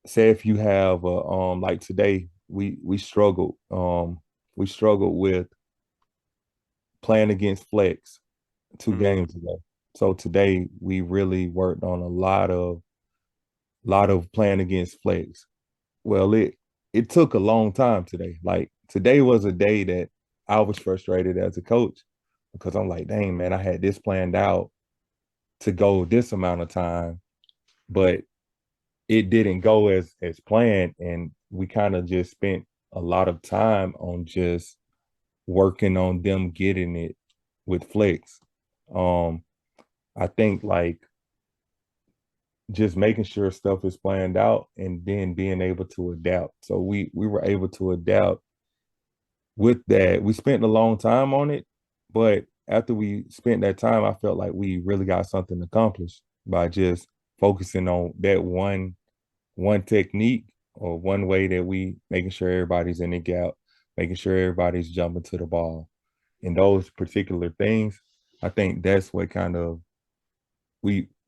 say if you have like today we struggled with playing against flex two Mm-hmm. games ago. So today we really worked on a lot of playing against flex. Well, it took a long time today. Like today was a day that I was frustrated as a coach because I'm like, dang man, I had this planned out to go this amount of time, but it didn't go as planned, and we kind of just spent a lot of time on just working on them getting it with flex. Um, I think like just making sure stuff is planned out and then being able to adapt. So we were able to adapt with that. We spent a long time on it, but after we spent that time, I felt like we really got something accomplished by just focusing on that one technique or one way that we making sure everybody's in the gap, making sure everybody's jumping to the ball. in those particular things, I think that's what kind of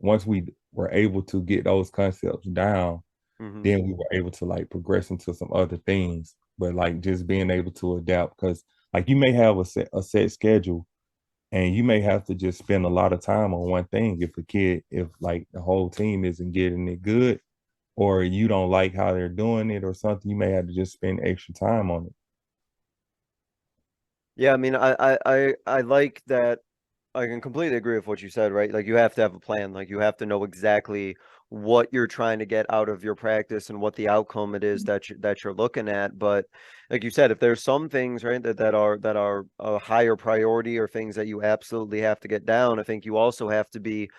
once we were able to get those concepts down, Hmm. then we were able to like progress into some other things. But like just being able to adapt, because like you may have a set schedule, and you may have to just spend a lot of time on one thing. If like the whole team isn't getting it good, or you don't like how they're doing it or something, you may have to just spend extra time on it. Yeah, I mean, I like that. I can completely agree with what you said, right? Like you have to have a plan. Like you have to know exactly what you're trying to get out of your practice and what the outcome it is that you're looking at. But like you said, if there's some things, right, that are a higher priority or things that you absolutely have to get down, I think you also have to be,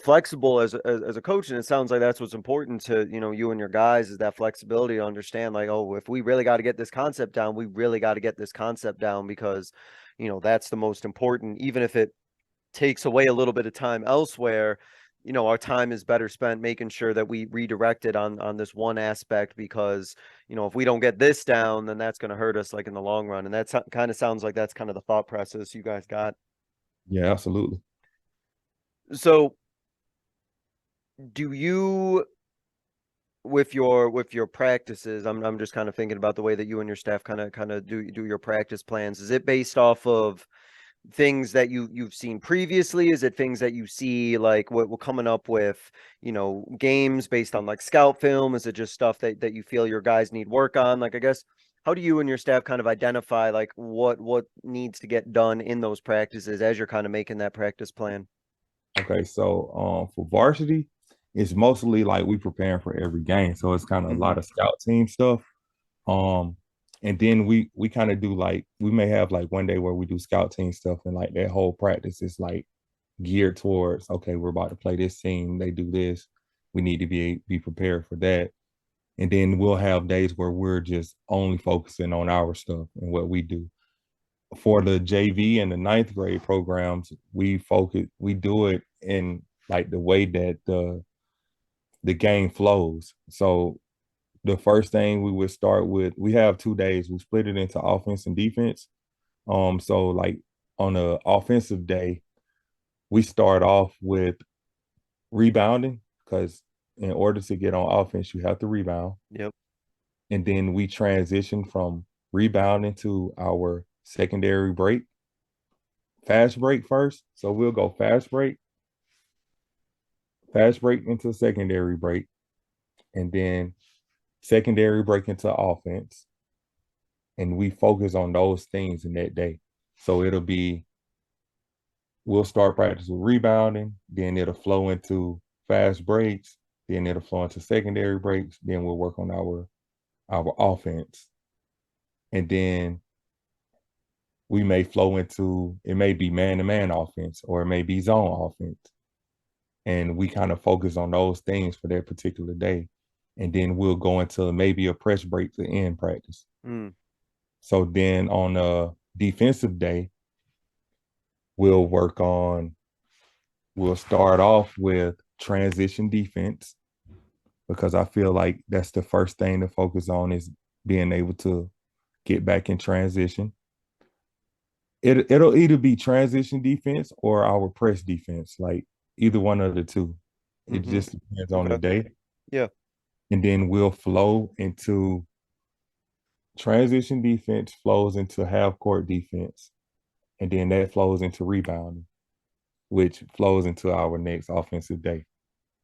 flexible as a coach. And it sounds like that's what's important to, you and your guys, is that flexibility to understand, like, oh, if we really got to get this concept down, we really got to get this concept down, because, that's the most important. Even if it takes away a little bit of time elsewhere, our time is better spent making sure that we redirect it on this one aspect, because, if we don't get this down, then that's going to hurt us, like, in the long run. And that's kind of sounds like that's kind of the thought process you guys got. Yeah, absolutely. So do you, with your practices, I'm just kind of thinking about the way that you and your staff kind of do your practice plans. Is it based off of things that you've seen previously? Is it things that you see, like, what we're coming up with, games based on like scout film? Is it just stuff that you feel your guys need work on? Like, I guess, how do you and your staff kind of identify like what needs to get done in those practices as you're kind of making that practice plan? Okay, so for varsity, it's mostly like we preparing for every game. So it's kind of a Hmm. lot of scout team stuff. Um, and then we kind of do like we may have like one day where we do scout team stuff, and like that whole practice is like geared towards, okay, we're about to play this team, they do this. We need to be prepared for that. And then we'll have days where we're just only focusing on our stuff and what we do. For the JV and the ninth grade programs, we do it in like the way that the game flows. So the first thing we would start with, we have 2 days. We split it into offense and defense. So like on the offensive day, we start off with rebounding, because in order to get on offense, you have to rebound. Yep. And then we transition from rebounding to our secondary break, fast break first. So we'll go fast break into secondary break, and then secondary break into offense. And we focus on those things in that day. So we'll start practice with rebounding, then it'll flow into fast breaks, then it'll flow into secondary breaks, then we'll work on our offense. And then we may flow into, it may be man-to-man offense, or it may be zone offense. And we kind of focus on those things for that particular day. And then we'll go into maybe a press break to end practice. Mm. So then on a defensive day, we'll work on, we'll start off with transition defense, because I feel like that's the first thing to focus on, is being able to get back in transition. It'll either be transition defense or our press defense, like either one of the two. It Hmm. just depends on the Okay. day. Yeah. And then we'll flow into transition defense, flows into half court defense, and then that flows into rebounding, which flows into our next offensive day,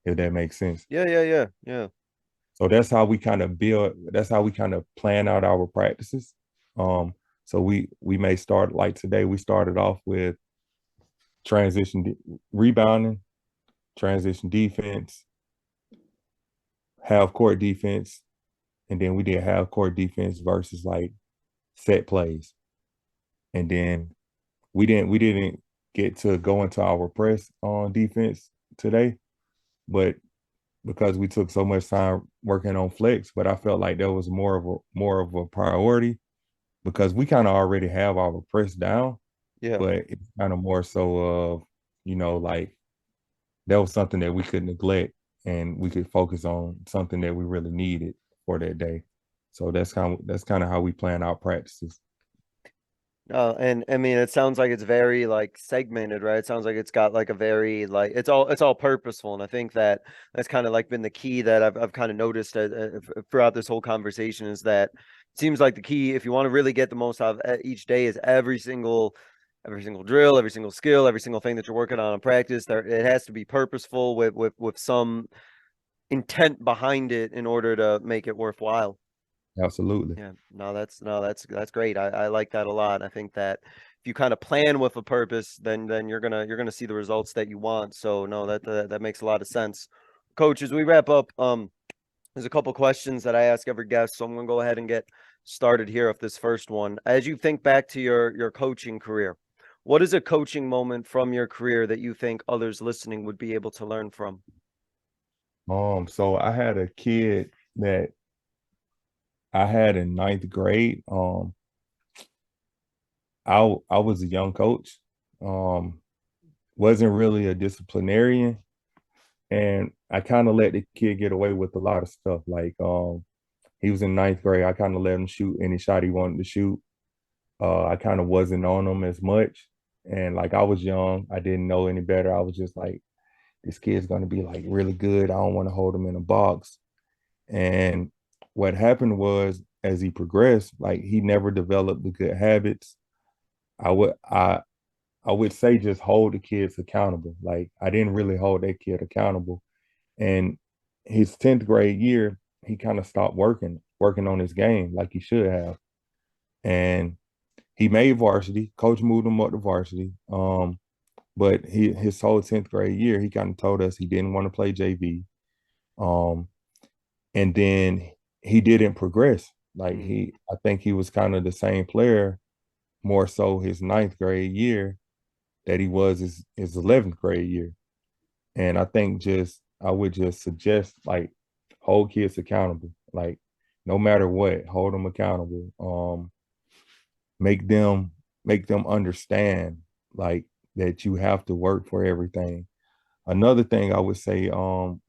if that makes sense. Yeah. Yeah. Yeah. Yeah. So that's how we kind of plan out our practices. So we may start like today, we started off with rebounding, transition defense, half court defense, and then we did half court defense versus like set plays. And then we didn't get to go into our press on defense today, but because we took so much time working on flex, but I felt like that was more of a priority, because we kind of already have our press down, Yeah. but it's kind of more so of, like that was something that we could neglect, and we could focus on something that we really needed for that day. So that's kind of how we plan our practices. And I mean, it sounds like it's very like segmented, right? It sounds like it's got like a very like it's all purposeful, and I think that that's kind of like been the key that I've kind of noticed throughout this whole conversation is that it seems like the key, if you want to really get the most out of each day, is every single drill, every single skill, every single thing that you're working on in practice. There, it has to be purposeful with some intent behind it in order to make it worthwhile. Absolutely. Yeah, no, that's great. I like that a lot. I think that if you kind of plan with a purpose, then you're gonna see the results that you want. So no, that makes a lot of sense. Coach, as we wrap up, there's a couple questions that I ask every guest, so I'm gonna go ahead and get started here with this first one. As you think back to your coaching career, what is a coaching moment from your career that you think others listening would be able to learn from? So I had a kid that I had in ninth grade. I was a young coach. Um, wasn't really a disciplinarian, and I kind of let the kid get away with a lot of stuff. Like he was in ninth grade. I kind of let him shoot any shot he wanted to shoot. I kind of wasn't on him as much, and like I was young, I didn't know any better. I was just like, this kid's gonna be like really good. I don't want to hold him in a box. And what happened was, as he progressed, like he never developed the good habits. I would I I would say just hold the kids accountable. Like I didn't really hold that kid accountable. And his 10th grade year, he kind of stopped working on his game like he should have. And he made varsity. Coach moved him up to varsity. But his whole 10th grade year, he kind of told us he didn't want to play JV. Um, and then he didn't progress. Like I think he was kind of the same player, more so his ninth grade year that he was his 11th grade year. And I think I would just suggest like hold kids accountable. Like no matter what, hold them accountable. Make them make them understand like that you have to work for everything. Another thing I would say,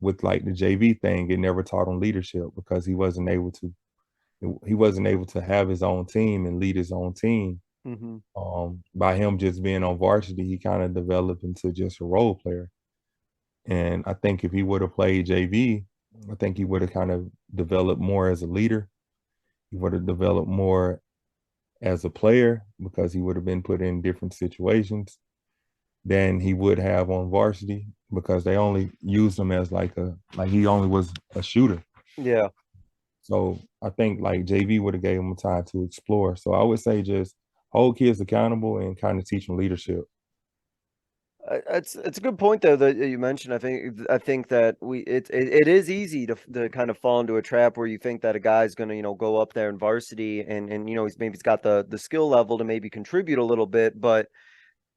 with like the JV thing, it never taught him leadership because he wasn't able to have his own team and lead his own team. Mm-hmm. By him just being on varsity, he kind of developed into just a role player. And I think if he would have played JV, I think he would have kind of developed more as a leader. He would have developed more as a player because he would have been put in different situations than he would have on varsity because they only used him as like he only was a shooter. Yeah. So I think like JV would have gave him time to explore. So I would say just hold kids accountable and kind of teach them leadership. It's a good point though that you mentioned. I think that it is easy to kind of fall into a trap where you think that a guy's going to go up there in varsity and he's got the skill level to maybe contribute a little bit, but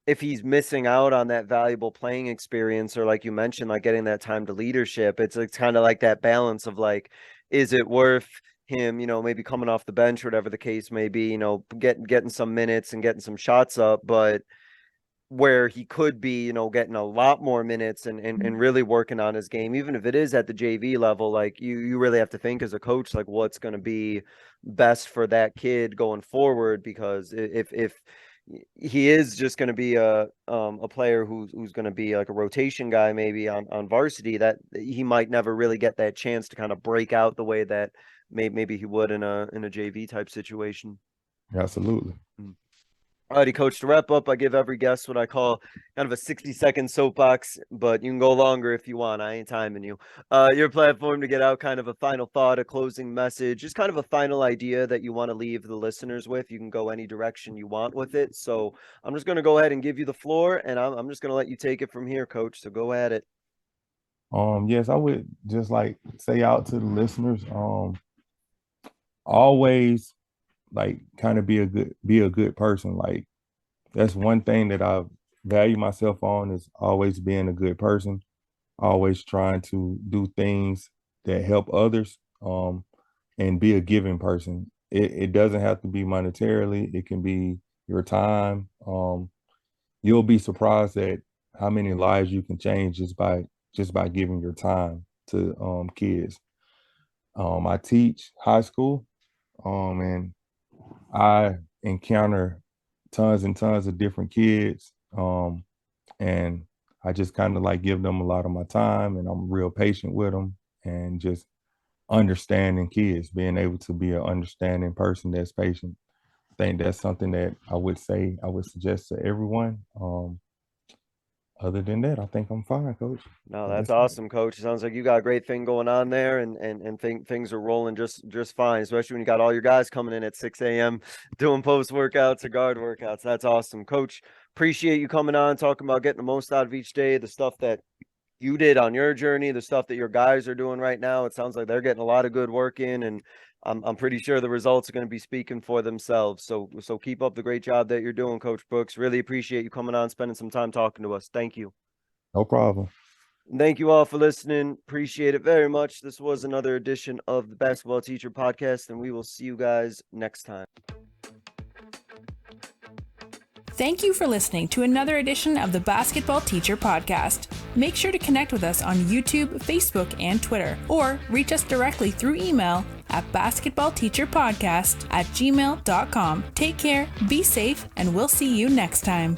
if he's missing out on that valuable playing experience or like you mentioned, like getting that time to leadership, it's kind of like that balance of like, is it worth him maybe coming off the bench or whatever the case may be, getting some minutes and getting some shots up, but where he could be, getting a lot more minutes and really working on his game, even if it is at the JV level. Like you really have to think as a coach, like what's going to be best for that kid going forward. Because if he is just going to be a player who's going to be like a rotation guy, maybe on varsity, that he might never really get that chance to kind of break out the way that maybe he would in a JV type situation. Absolutely. Alrighty, coach, to wrap up, I give every guest what I call kind of a 60-second soapbox, but you can go longer if you want. I ain't timing you. Your platform to get out kind of a final thought, a closing message, just kind of a final idea that you want to leave the listeners with. You can go any direction you want with it. So I'm just going to go ahead and give you the floor, and I'm just going to let you take it from here, coach. So go at it. Yes, I would just like say out to the listeners, always like kind of be a good person. Like that's one thing that I value myself on is always being a good person, always trying to do things that help others, and be a giving person. It doesn't have to be monetarily, it can be your time. You'll be surprised at how many lives you can change just by giving your time to kids. I teach high school, and I encounter tons and tons of different kids. And I just kind of like give them a lot of my time, and I'm real patient with them, and just understanding kids, being able to be an understanding person that's patient. I think that's something that I would suggest to everyone. Other than that, I think I'm fine, Coach. No, that's awesome, Coach. It sounds like you got a great thing going on there, and things are rolling just fine, especially when you got all your guys coming in at 6 a.m. doing post workouts or guard workouts. That's awesome, Coach. Appreciate you coming on, talking about getting the most out of each day, the stuff that you did on your journey, the stuff that your guys are doing right now. It sounds like they're getting a lot of good work in, and I'm pretty sure the results are going to be speaking for themselves. So keep up the great job that you're doing, Coach Brooks. Really appreciate you coming on, spending some time talking to us. Thank you. No problem. Thank you all for listening. Appreciate it very much. This was another edition of the Basketball Teacher Podcast, and we will see you guys next time. Thank you for listening to another edition of the Basketball Teacher Podcast. Make sure to connect with us on YouTube, Facebook, and Twitter, or reach us directly through email at basketballteacherpodcast@gmail.com. Take care, be safe, and we'll see you next time.